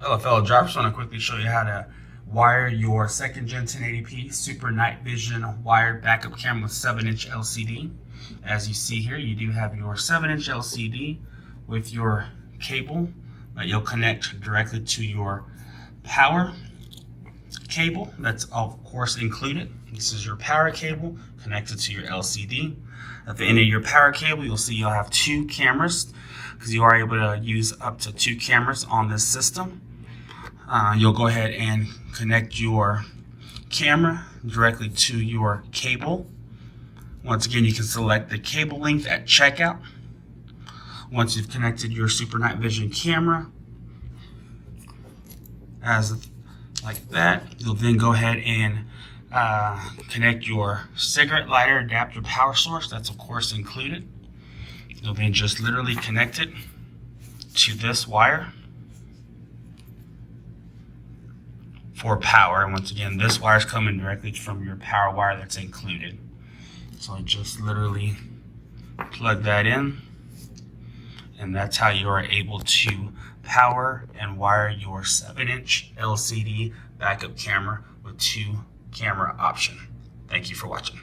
Hello fellow drivers, I want to quickly show you how to wire your second gen 1080p Super Night Vision wired backup camera with 7-inch LCD. As you see here, you do have your 7-inch LCD with your cable that you'll connect directly to your power cable. That's of course included. This is your power cable connected to your LCD. At the end of your power cable, you'll see you'll have two cameras because you are able to use up to two cameras on this system. You'll go ahead and connect your camera directly to your cable. Once again, you can select the cable length at checkout. Once you've connected your Super Night Vision camera, like that, you'll then go ahead and connect your cigarette lighter adapter power source. That's of course included. You'll then just literally connect it to this wire for power. And once again, this wire is coming directly from your power wire that's included. So I just literally plug that in, and that's how you are able to power and wire your 7-inch LCD backup camera with 2 camera option. Thank you for watching.